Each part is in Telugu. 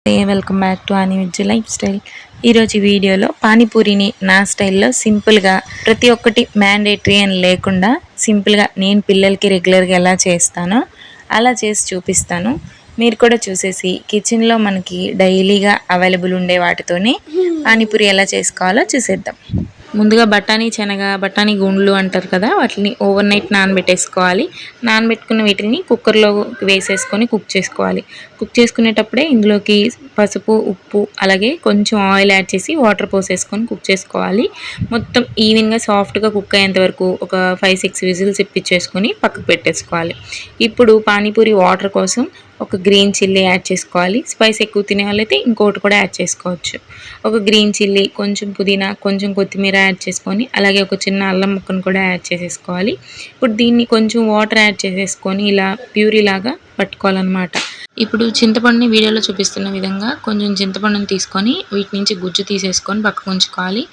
వెల్కమ్ బ్యాక్ టు అని విజ్ లైఫ్ స్టైల్. ఈరోజు వీడియోలో పానీపూరిని నా స్టైల్లో సింపుల్గా ప్రతి ఒక్కటి మ్యాండేటరీ అని లేకుండా సింపుల్గా నేను పిల్లలకి రెగ్యులర్గా ఎలా చేస్తానో అలా చేసి చూపిస్తాను. మీరు కూడా చూసేసి కిచెన్లో మనకి డైలీగా అవైలబుల్ ఉండే వాటితోనే పానీపూరి ఎలా చేసుకోవాలో చూసేద్దాం. ముందుగా బఠానీ గుండ్లు అంటారు కదా, వాటిని ఓవర్ నైట్ నానబెట్టేసుకోవాలి. నానబెట్టుకున్న వీటిని కుక్కర్లో వేసేసుకొని కుక్ చేసుకోవాలి. కుక్ చేసుకునేటప్పుడే ఇందులోకి పసుపు, ఉప్పు అలాగే కొంచెం ఆయిల్ యాడ్ చేసి వాటర్ పోసేసుకొని కుక్ చేసుకోవాలి. మొత్తం ఈవెన్గా సాఫ్ట్గా కుక్ అయ్యేంత వరకు ఒక 5-6 విజిల్స్ ఇప్పించేసుకొని పక్కకు పెట్టేసుకోవాలి. ఇప్పుడు పానీపూరి వాటర్ కోసం ఒక గ్రీన్ చిల్లీ యాడ్ చేసుకోవాలి. స్పైస్ ఎక్కువ తినే వాళ్ళైతే ఇంకోటి కూడా యాడ్ చేసుకోవచ్చు. ఒక గ్రీన్ చిల్లీ, కొంచెం పుదీనా, కొంచెం కొత్తిమీర యాడ్ చేసుకొని అలాగే ఒక చిన్న అల్లం ముక్కను కూడా యాడ్ చేసేసుకోవాలి. ఇప్పుడు దీన్ని కొంచెం వాటర్ యాడ్ చేసేసుకొని ఇలా ప్యూరీ లాగా పట్టుకోవాలన్నమాట. ఇప్పుడు చింతపండుని వీడియోలో చూపిస్తున్న విధంగా కొంచెం చింతపండుని తీసుకొని వీటి నుంచి గుజ్జు తీసేసుకొని పక్కకు ఉంచుకోవాలి.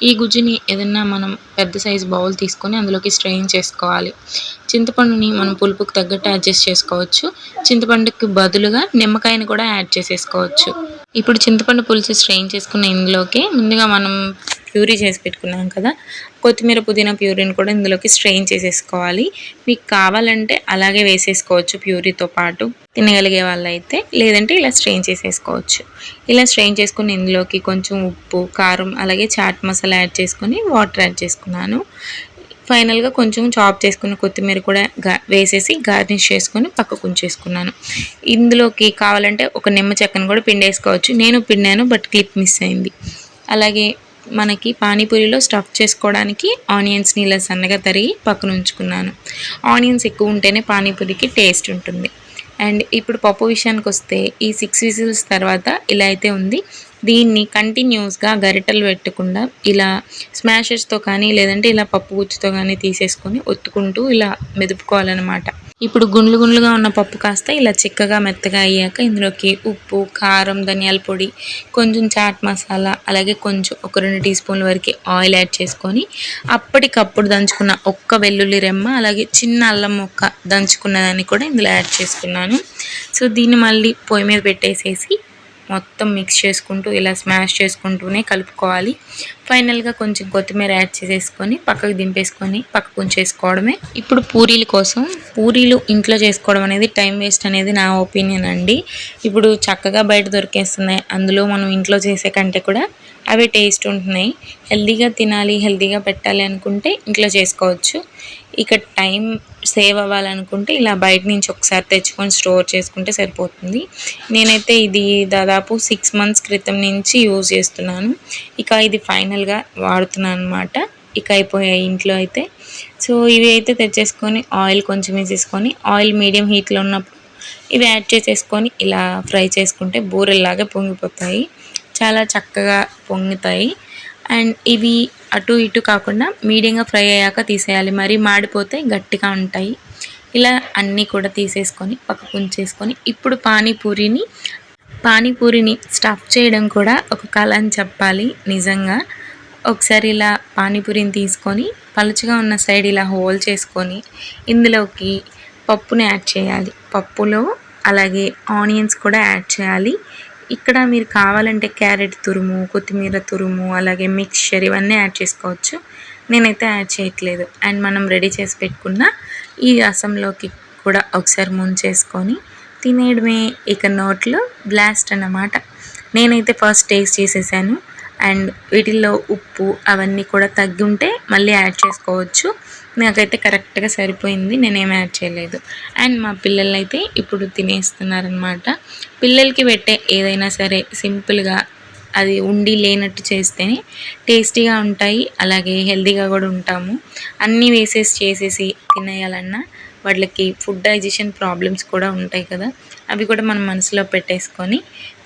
ఈ గుజ్జుని ఏదైనా మనం పెద్ద సైజు బౌల్ తీసుకొని అందులోకి స్ట్రెయిన్ చేసుకోవాలి. చింతపండుని మనం పులుపుకి తగ్గట్టు అడ్జస్ట్ చేసుకోవచ్చు. చింతపండుకి బదులుగా నిమ్మకాయని కూడా యాడ్ చేసేసుకోవచ్చు. ఇప్పుడు చింతపండు పులుసు స్ట్రెయిన్ చేసుకున్న ఇందులోకి ముందుగా మనం ప్యూరీ చేసి పెట్టుకున్నాం కదా, కొత్తిమీర పుదీనా ప్యూరీని కూడా ఇందులోకి స్ట్రెయిన్ చేసేసుకోవాలి. మీకు కావాలంటే అలాగే వేసేసుకోవచ్చు ప్యూరీతో పాటు తినగలిగే వాళ్ళైతే, లేదంటే ఇలా స్ట్రెయిన్ చేసేసుకోవచ్చు. ఇలా స్ట్రెయిన్ చేసుకుని ఇందులోకి కొంచెం ఉప్పు, కారం అలాగే చాట్ మసాలా యాడ్ చేసుకొని వాటర్ యాడ్ చేసుకున్నాను. ఫైనల్గా కొంచెం చాప్ చేసుకున్న కొత్తిమీర కూడా వేసేసి గార్నిష్ చేసుకొని పక్కకు ఉంచేసుకున్నాను. ఇందులోకి కావాలంటే ఒక నిమ్మ చెక్కను కూడా పిండేసుకోవచ్చు. నేను పిండాను, బట్ క్లిప్ మిస్ అయింది. అలాగే మనకి పానీపూరిలో స్టఫ్ చేసుకోవడానికి ఆనియన్స్ని ఇలా సన్నగా తరిగి పక్కన ఉంచుకున్నాను. ఆనియన్స్ ఎక్కువ ఉంటేనే పానీపూరికి టేస్ట్ ఉంటుంది. అండ్ ఇప్పుడు పప్పు విషయానికి వస్తే ఈ 6 విజిల్స్ తర్వాత ఇలా అయితే ఉంది. దీన్ని కంటిన్యూస్గా గరిటెలు పెట్టకుండా ఇలా స్మాషర్స్తో కానీ లేదంటే ఇలా పప్పు గుచ్చుతో కానీ తీసేసుకొని ఒత్తుకుంటూ ఇలా మెదుపుకోవాలన్నమాట. ఇప్పుడు గుండ్లుగా ఉన్న పప్పు కాస్త ఇలా చిక్కగా మెత్తగా అయ్యాక ఇందులోకి ఉప్పు, కారం, ధనియాల పొడి, కొంచెం చాట్ మసాలా అలాగే కొంచెం ఒక 2 టీ స్పూన్ల వరకు ఆయిల్ యాడ్ చేసుకొని అప్పటికప్పుడు దంచుకున్న ఒక్క వెల్లుల్లి రెమ్మ అలాగే చిన్న అల్లం ముక్క దంచుకున్నదాన్ని కూడా ఇందులో యాడ్ చేసుకున్నాను. సో దీన్ని మళ్ళీ పొయ్యి మీద పెట్టేసేసి మొత్తం మిక్స్ చేసుకుంటూ ఇలా స్మాష్ చేసుకుంటూనే కలుపుకోవాలి. ఫైనల్గా కొంచెం కొత్తిమీర యాడ్ చేసేసుకొని పక్కకు దింపేసుకొని పక్కకు ఉంచేసుకోవడమే. ఇప్పుడు పూరీలు ఇంట్లో చేసుకోవడం అనేది టైం వేస్ట్ అనేది నా ఒపీనియన్ అండి. ఇప్పుడు చక్కగా బయట దొరికేస్తున్నాయి. అందులో మనం ఇంట్లో చేసే కంటే కూడా అవి టేస్ట్ ఉంటున్నాయి. హెల్తీగా తినాలి, హెల్తీగా పెట్టాలి అనుకుంటే ఇంట్లో చేసుకోవచ్చు. ఇక టైం సేవ్ అవ్వాలనుకుంటే ఇలా బయట నుంచి ఒకసారి తెచ్చుకొని స్టోర్ చేసుకుంటే సరిపోతుంది. నేనైతే ఇది దాదాపు 6 మంత్స్ క్రితం నుంచి యూజ్ చేస్తున్నాను. ఇక ఇది ఫైనల్గా వాడుతున్నాను అనమాట. ఇక అయిపోయాయి ఇంట్లో అయితే. సో ఇవి అయితే తెచ్చేసుకొని ఆయిల్ కొంచెం వేసేసుకొని ఆయిల్ మీడియం హీట్లో ఉన్నప్పుడు ఇవి యాడ్ చేసేసుకొని ఇలా ఫ్రై చేసుకుంటే బూరెల్లాగా పొంగిపోతాయి. చాలా చక్కగా పొంగుతాయి. అండ్ ఇవి అటు ఇటు కాకుండా మీడియంగా ఫ్రై అయ్యాక తీసేయాలి, మరీ మాడిపోతే గట్టిగా ఉంటాయి. ఇలా అన్నీ కూడా తీసేసుకొని పక్కకు ఉంచేసుకొని ఇప్పుడు పానీపూరిని స్టఫ్ చేయడం కూడా ఒక కళ అని చెప్పాలి నిజంగా. ఒకసారి ఇలా పానీపూరిని తీసుకొని పలుచగా ఉన్న సైడ్ ఇలా హోల్ చేసుకొని ఇందులోకి పప్పుని యాడ్ చేయాలి. పప్పులో అలాగే ఆనియన్స్ కూడా యాడ్ చేయాలి. ఇక్కడ మీరు కావాలంటే క్యారెట్ తురుము, కొత్తిమీర తురుము అలాగే మిక్స్చర్ ఇవన్నీ యాడ్ చేసుకోవచ్చు. నేనైతే యాడ్ చేయట్లేదు. అండ్ మనం రెడీ చేసి పెట్టుకున్న ఈ రసంలోకి కూడా ఒకసారి ముంచేసుకొని తినేయడమే. ఇక నోట్లో బ్లాస్ట్ అన్నమాట. నేనైతే ఫస్ట్ టేస్ట్ చేసేసాను. అండ్ వీటిల్లో ఉప్పు అవన్నీ కూడా తగ్గి ఉంటే మళ్ళీ యాడ్ చేసుకోవచ్చు. నాకైతే కరెక్ట్గా సరిపోయింది, నేనేం యాడ్ చేయలేదు. అండ్ మా పిల్లలు అయితే ఇప్పుడు తినేస్తున్నారనమాట. పిల్లలకి పెట్టే ఏదైనా సరే సింపుల్గా అది ఉండి లేనట్టు చేస్తేనే టేస్టీగా ఉంటాయి, అలాగే హెల్తీగా కూడా ఉంటాము. అన్నీ చేసేసి తినేయాలన్నా వాళ్ళకి ఫుడ్ డైజెషన్ ప్రాబ్లమ్స్ కూడా ఉంటాయి కదా, అవి కూడా మనం మనసులో పెట్టేసుకొని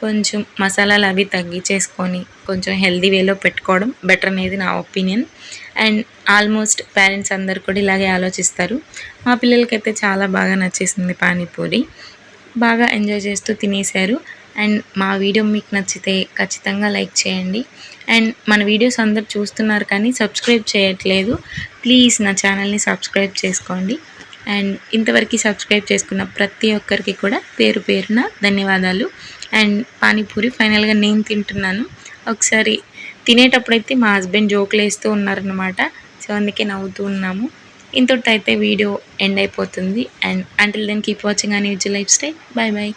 కొంచెం మసాలాలు అవి తగ్గించేసుకొని కొంచెం హెల్తీ వేలో పెట్టుకోవడం బెటర్ అనేది నా ఒపీనియన్. అండ్ ఆల్మోస్ట్ పేరెంట్స్ అందరు కూడా ఇలాగే ఆలోచిస్తారు. మా పిల్లలకైతే చాలా బాగా నచ్చేసింది పానీపూరి, బాగా ఎంజాయ్ చేస్తూ తినేశారు. అండ్ మా వీడియో మీకు నచ్చితే ఖచ్చితంగా లైక్ చేయండి. అండ్ మన వీడియోస్ అందరు చూస్తున్నారు కానీ సబ్స్క్రైబ్ చేయట్లేదు. ప్లీజ్ నా ఛానల్ని సబ్స్క్రైబ్ చేసుకోండి. అండ్ ఇంతవరకు సబ్స్క్రైబ్ చేసుకున్న ప్రతి ఒక్కరికి కూడా పేరు పేరున ధన్యవాదాలు. అండ్ పానీపూరి ఫైనల్గా నేను తింటున్నాను. ఒకసారి తినేటప్పుడైతే మా హస్బెండ్ జోకులు వేస్తూ ఉన్నారనమాట. సో అందుకే నవ్వుతూ ఉన్నాము. ఇంతటితో అయితే వీడియో ఎండ్ అయిపోతుంది. And until then keep watching అని విజ్ లైఫ్ స్టైల్. Bye bye.